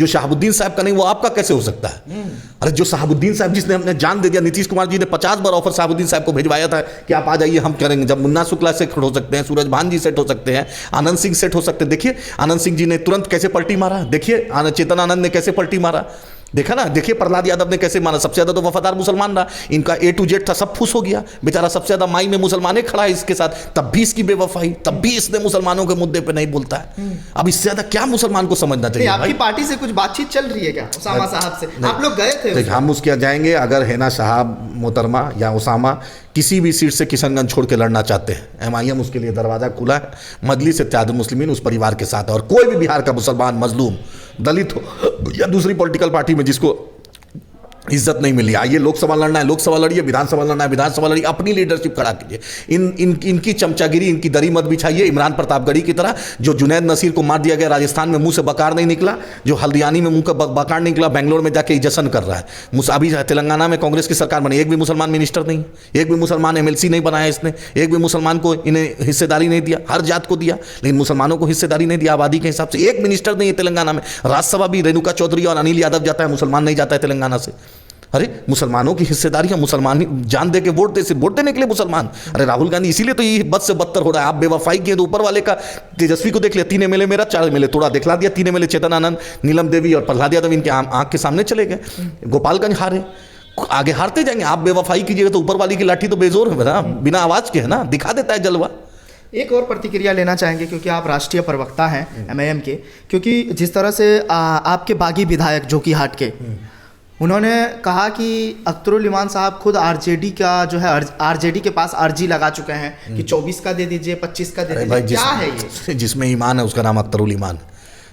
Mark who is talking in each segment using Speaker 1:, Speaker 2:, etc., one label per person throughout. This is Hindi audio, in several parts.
Speaker 1: जो शहाबुद्दीन साहब का नहीं वो आपका कैसे हो सकता है? अरे जो शहाबुद्दीन साहब जिसने अपने जान दे दिया, नीतीश कुमार जी ने 50 बार ऑफर शहाबुद्दीन साहब को भिजवाया था कि आप आ जाइए हम करेंगे। जब मुन्ना शुक्ला सेट हो सकते हैं, सूरज भान जी सेट हो सकते हैं, आनंद सिंह सेट हो सकते हैं। देखिए आनंद सिंह जी ने तुरंत कैसे पलटी मारा, देखिए चेतन आनंद ने कैसे पलटी मारा, देखा ना। देखिए प्रहलाद यादव ने कैसे माना, सबसे ज्यादा तो वफादार मुसलमान रहा, इनका A to Z था, सब फुस हो गया बेचारा। सबसे ज्यादा माई में मुसलमान खड़ा है इसके साथ, तब भी इसकी बेवफाई, तब भी इसने मुसलमानों के मुद्दे पे नहीं बोलता है। अब इससे ज्यादा क्या मुसलमान को समझना चाहिए?
Speaker 2: आपकी पार्टी से कुछ बातचीत चल रही है क्या उसामा साहब से? आप लोग गए थे?
Speaker 1: हम उसके जाएंगे अगर हैना साहब मोहतरमा या उसामा किसी भी सीट से किशनगंज छोड़ के लड़ना चाहते हैं, MIM उसके लिए दरवाजा खुला है। मजलिस इत्तेहादुल मुस्लिमीन उस परिवार के साथ है, और कोई भी बिहार का मुसलमान, मजलूम, दलित हो या दूसरी पॉलिटिकल पार्टी में जिसको इज्जत नहीं मिली, आइए लोकसभा लड़ना है लोकसभा लड़िए, विधानसभा लड़ना है विधानसभा लड़िए, अपनी लीडरशिप खड़ा कीजिए। इनकी चमचागिरी, इनकी दरी मत बिछाइए। इमरान प्रतापगढ़ी की तरह जो जुनैद नसीर को मार दिया गया, राजस्थान में मुंह से बकार नहीं निकला, जो हल्दियानी में मुंह का बकार नहीं निकला, बेंगलोर में जाके जश्न कर रहा है। अभी तेलंगाना में कांग्रेस की सरकार बनी, एक भी मुसलमान मिनिस्टर नहीं, एक भी मुसलमान MLC नहीं बनाया इसने, एक भी मुसलमान को इन्हें हिस्सेदारी नहीं दिया। हर जात को दिया लेकिन मुसलमानों को हिस्सेदारी नहीं दिया आबादी के हिसाब से। एक मिनिस्टर नहीं है तेलंगाना में। राज्यसभा भी रेणुका चौधरी और अनिल यादव जाता है, मुसलमान नहीं जाता है तेलंगाना से। अरे मुसलमानों की हिस्सेदारी है, मुसलमान जान दे के वोट दे, सिर्फ वोट देने के लिए मुसलमान। अरे राहुल गांधी इसीलिए तो ये बद से बदतर हो रहा है। आप बेवफाई किए तो ऊपर वाले का, तेजस्वी को देख लिया 3 MLA मेरा, 4 MLA थोड़ा दिखला दिया, 3 MLA चेतन आनंद, नीलम देवी और प्रहलाद यादव इनके आंख के सामने चले गए। गोपालगंज हारे, आगे हारते जाएंगे। आप बेवफाई कीजिएगा तो ऊपर वाली की लाठी तो बेजोर है ना, बिना आवाज के है ना, दिखा देता है जलवा।
Speaker 2: एक और प्रतिक्रिया लेना चाहेंगे क्योंकि आप राष्ट्रीय प्रवक्ता हैं MIM के, क्योंकि जिस तरह से आपके बागी विधायक जोकीहाट के, उन्होंने कहा कि अख्तरुल इमान साहब खुद RJD का जो है RJD के पास अर्जी लगा चुके हैं कि 24 का दे दीजिए, 25 का दे दीजिए। क्या है ये?
Speaker 1: जिसमें ईमान है उसका नाम अख्तरुल ईमान,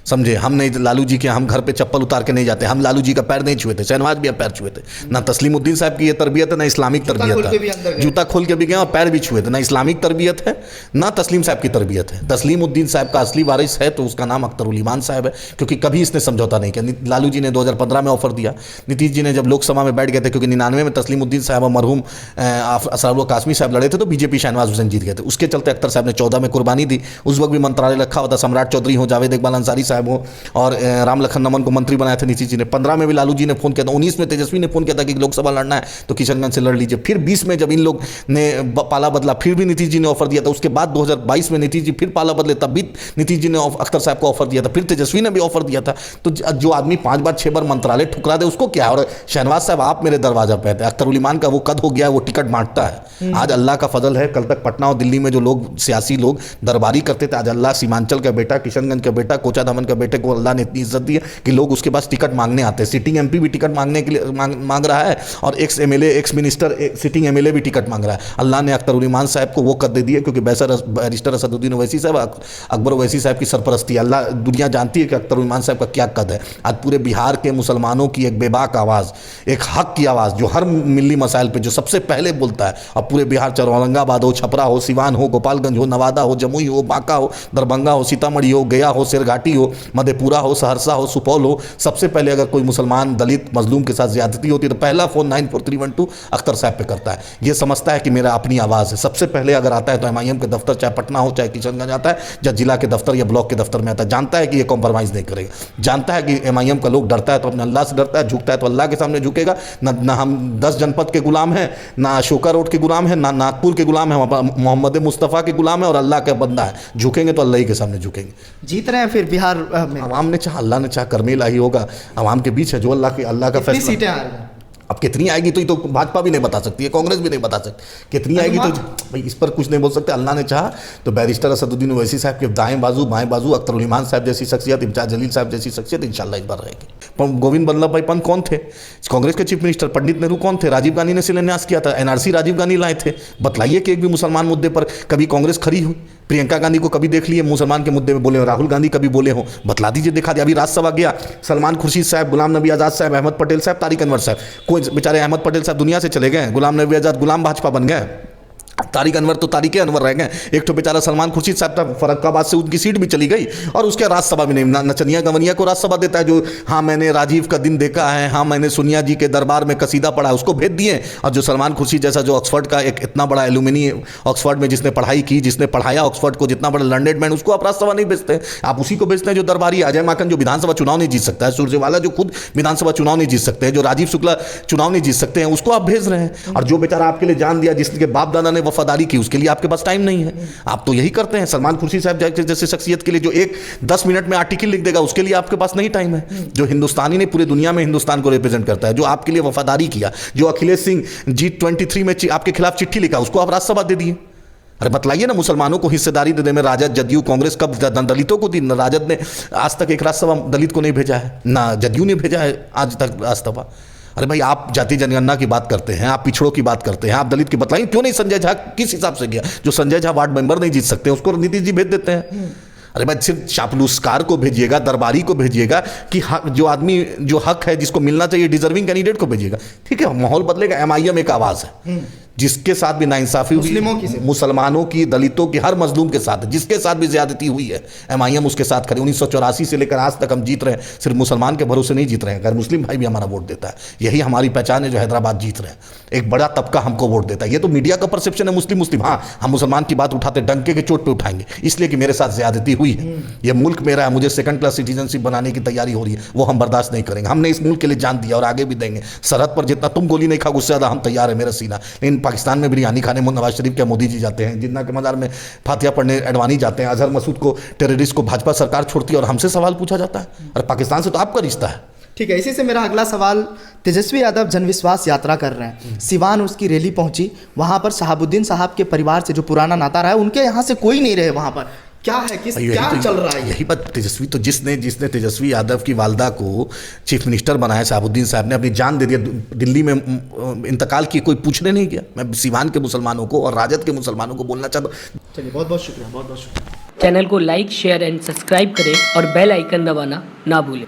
Speaker 1: समझे। हम नहीं, लालू जी के हम घर पे चप्पल उतार के नहीं जाते, हम लालू जी का पैर नहीं छुए थे, शहनवाज भी पैर छुए थे। ना तस्लीमुद्दीन साहब की ये तरबियत है, ना इस्लामिक तरबियत है। जूता खोल के भी गए और पैर भी छुए थे। ना इस्लामिक तरबियत है, ना तस्लीम साहब की तरबियत है। तस्लीमुद्दीन साहब का असली वारिस है तो उसका नाम अख्तरुल ईमान साहब है, क्योंकि कभी इसने समझौता नहीं किया। लालू जी ने 2015 में ऑफर दिया, नीतीश जी ने जब लोकसभा में बैठ गए थे, क्योंकि 99 में तस्लीमुद्दीन साहब और मरहूम असरारुल कासमी साहब लड़े थे तो बीजेपी शहनवाज हुसैन जीत गए थे। उसके चलते अख्तर साहब ने 14 में कुर्बानी दी। उस वक्त भी मंत्रालय रखा हुआ था, सम्राट चौधरी हो, जावेद इकबाल अंसारी साहब हो और राम लखन नमन को मंत्री बनाया था नीतीश जी ने। 15 में भी लालू जी ने फोन किया था, 19 में तेजस्वी ने फोन किया था कि लोकसभा लड़ना है तो किशनगंज से लड़ लीजिए। फिर 20 में जब इन लोग ने पाला बदला, फिर भी नीतीश जी ने ऑफर दिया था। उसके बाद 2022 में नीतीश जी फिर पाला बदले, तब भी नीतीश जी ने अख्तर साहब को ऑफर दिया था, फिर तेजस्वी ने भी ऑफर दिया था। तो जो आदमी 5 बार 6 बार मंत्रालय ठुकरा दे उसको क्या। और शहनवाज साहब आप मेरे दरवाजा पे थे, अख्तरुल ईमान का वो कद हो गया, वो टिकट बांटता है। आज अल्लाह का फजल है, कल तक पटना और दिल्ली में जो लोग सियासी लोग दरबारी करते थे, आज अल्लाह सीमांचल का बेटा, किशनगंज का बेटा, कोचा दमन का बेटे को अल्लाह ने इतनी इज्जत दी है कि लोग उसके पास टिकट मांगने आते हैं। सिटिंग MP भी टिकट मांगने के लिए मांग रहा है, और x MLA, ex minister, sitting MLA भी टिकट मांग रहा है। अल्लाह ने अख्तरुल ईमान साहब को वो कद दे दिया क्योंकि बैरिस्टर असदुद्दीन ओवैसी साहब, अकबर ओवैसी साहब की सरपरस्ती। अल्लाह दुनिया जानती है कि अख्तरुल ईमान साहब का क्या कद है। आज पूरे बिहार के मुसलमानों की एक बेबाक आवाज़, एक हक की आवाज़, जो हर मिली मसाइल पर जो सबसे पहले बोलता है। और पूरे बिहार, चाहे औरंगाबाद हो, छपरा हो, सिवान हो, गोपालगंज हो, नवादा हो, जमुई हो, बांका हो, दरभंगा हो, सीतामढ़ी हो, गया हो, शेरघाटी हो, मधेपुरा हो, सहरसा हो, सुपौल हो, सबसे पहले अगर कोई मुसलमान दलित मजलूम के साथ ज्यादती होती है तो पहला फ़ोन 94312 अख्तर साहब पे करता है। ये समझता है कि मेरा अपनी आवाज़ है। सबसे पहले अगर आता है तो MIM के दफ्तर, चाहे पटना हो चाहे किशनगंज आता है, या जिला के दफ्तर या ब्लॉक के दफ्तर में आता है। जानता है कि ये कॉम्प्रोमाइज़ नहीं करेगा, जानता है कि MIM का लोग डरता है तो अपने अल्लाह से डरता है, झुकता है तो अल्लाह के सामने झुकेगा। ना हम 10 जनपद के गुलाम हैं, ना अशोका रोड के गुलाम हैं, ना नागपुर के गुलाम है, मोहम्मद मुस्तफ़ा के गुलाम है और अल्लाह का बंदा है। झुकेंगे तो अल्लाह ही के सामने झुकेंगे।
Speaker 2: जीत रहे हैं फिर बिहार में।
Speaker 1: आवाम ने चाहा, अल्लाह ने चाहा, करमेला ही होगा। आवाम के बीच है जो अल्लाह का फैसला।
Speaker 2: सीटें आ रही हैं
Speaker 1: अब कितनी आएगी तो भाजपा भी नहीं बता सकती है, कांग्रेस भी नहीं बता सकती कितनी आएगी, तो भाई इस पर कुछ नहीं बोल सकते। अल्लाह ने चाहा तो बैरिस्टर असदुद्दीन ओवैसी साहब के दाएं बाजू बाएं बाजू अख्तरुल ईमान साहब जैसी शख्सियत, इम्तियाज जलील साहब जैसी शख्सियत इंशाल्लाह इस बार रहेगी। गोविंद बल्लभ भाई पंत कौन थे? कांग्रेस के चीफ मिनिस्टर। पंडित नेहरू कौन थे? राजीव गांधी ने शिलान्यास किया था, NRC राजीव गांधी लाए थे। बतलाइए कि एक भी मुसलमान मुद्दे पर कभी कांग्रेस खड़ी हुई? प्रियंका गांधी को कभी देख लिए मुसलमान के मुद्दे में बोले हो? राहुल गांधी कभी बोले हो? बतला दीजिए, दिखा दिया। अभी राज्यसभा गया सलमान खुर्शीद साहब, गुलाम नबी आज़ाद साहब, अहमद पटेल साहब, तारिक अनवर साहब। कोई बेचारे अहमद पटेल साहब दुनिया से चले गए, गुलाम नबी आज़ाद गुलाम भाजपा बन गए, तारिक अनवर तो तारिक अनवर रह गए। एक तो बेचारा सलमान खुर्शीद साहब था, फर्रुखाबाद से उनकी सीट भी चली गई और उसके राज्यसभा भी नहीं, नचनिया गवनिया को राज्यसभा देता है, जो हाँ मैंने राजीव का दिन देखा है, हाँ मैंने सोनिया जी के दरबार में कसीदा पढ़ा, उसको भेज दिए। और जो सलमान खुर्शीद जैसा जो ऑक्सफर्ड का एक इतना बड़ा एलुमिनी, ऑक्सफर्ड में जिसने पढ़ाई की, जिसने पढ़ाया ऑक्सफर्ड को, जितना बड़ा लर्नेड मैन, उसको आप राज्यसभा नहीं भेजते। आप उसी को भेजते हैं जो दरबारी अजय माकन, जो विधानसभा चुनाव नहीं जीत सकता है, सुरजेवाला जो खुद विधानसभा चुनाव नहीं जीत सकते हैं, जो राजीव शुक्ला चुनाव नहीं जीत सकते हैं, उसको आप भेज रहे हैं। और जो बेचारा आपके लिए जान दिया, जिसके बाप दादा ने वफादारी की, उसके लिए आपके पास टाइम नहीं है। आप तो यही करते हैं। सलमान खुर्शीद साहब जैसे शख्सियत के लिए जो 10 मिनट में आर्टिकल लिख देगा, उसके लिए आपके पास नहीं टाइम है। जो हिंदुस्तानी ने पूरे दुनिया में हिंदुस्तान को रिप्रेजेंट करता है, जो आपके लिए वफादारी किया, जो अखिलेश सिंह G23 में आपके खिलाफ चिट्ठी लिखा, उसको आप राज्यसभा दे दिए। अरे बतलाइए ना, मुसलमानों को हिस्सेदारी देने में राजद, जदयू, कांग्रेस कब दलितों को दी? राजद ने आज तक एक राज्यसभा दलित को नहीं भेजा है, ना जदयू ने भेजा है आज तक राज्यसभा। अरे भाई, आप जाति जनगणना की बात करते हैं, आप पिछड़ों की बात करते हैं, आप दलित की बताइए क्यों नहीं संजय झा किस हिसाब से गया? जो संजय झा वार्ड मेंबर नहीं जीत सकते, उसको नीतीश जी भेज देते हैं। अरे भाई, सिर्फ चापलूसकार को भेजिएगा, दरबारी को भेजिएगा, कि जो आदमी जो हक है, जिसको मिलना चाहिए, डिजर्विंग कैंडिडेट को भेजिएगा। ठीक है, माहौल बदलेगा। MIM एक आवाज़ है, जिसके साथ भी नाइंसाफी हुई, मुसलमानों की, दलितों की, हर मजलूम के साथ, जिसके साथ भी ज्यादती हुई है, MIM उसके साथ खड़ी। 1984 से लेकर आज तक हम जीत रहे हैं, सिर्फ मुसलमान के भरोसे नहीं जीत रहे हैं, गैर मुस्लिम भाई भी हमारा वोट देता है। यही हमारी पहचान है, जो हैदराबाद जीत रहे हैं। एक बड़ा तबका हमको वोट देता है। ये तो मीडिया का परसेप्शन है, मुस्लिम। हाँ, हम मुसलमान की बात उठाते डंके के चोट पे उठाएंगे, इसलिए कि मेरे साथ ज्यादती हुई है, ये मुल्क मेरा है, मुझे सेकंड क्लास सिटीजनशिप बनाने की तैयारी हो रही है, वो हम बर्दाश्त नहीं करेंगे। हमने इस मुल्क के लिए जान दिया और आगे भी देंगे। सरहद पर जितना तुम गोली नहीं खाओ, उससे ज्यादा हम तैयार है, मेरा सीना। लेकिन पाकिस्तान में बिरयानी खाने नवाज शरीफ के मोदी जी जाते हैं, जिन्ना के मज़ार में फातिहा पढ़ने एडवाणी जाते हैं, अजहर मसूद को, टेररिस्ट को भाजपा सरकार छोड़ती है और हमसे सवाल पूछा जाता है। अरे पाकिस्तान से तो आपका रिश्ता है।
Speaker 2: ठीक है, इसी से मेरा अगला सवाल, तेजस्वी यादव जनविश्वास यात्रा कर रहे हैं, सिवान उसकी रैली पहुंची, वहां पर शहाबुद्दीन साहब के परिवार से जो पुराना नाता रहा है, उनके यहाँ से कोई नहीं रहे वहां पर, क्या है, क्या चल रहा है?
Speaker 1: यही बात, तेजस्वी तो जिसने तेजस्वी यादव की वालदा को चीफ मिनिस्टर बनाया, शहाबुद्दीन साहब ने अपनी जान दे दिया, दिल्ली में इंतकाल की, कोई पूछने नहीं गया। मैं सिवान के मुसलमानों को और राजद के मुसलमानों को बोलना चाहता हूँ।
Speaker 2: चलिए, बहुत बहुत शुक्रिया, बहुत बहुत शुक्रिया।
Speaker 3: चैनल को लाइक, शेयर एंड सब्सक्राइब करें और बेल आइकन दबाना ना भूलें।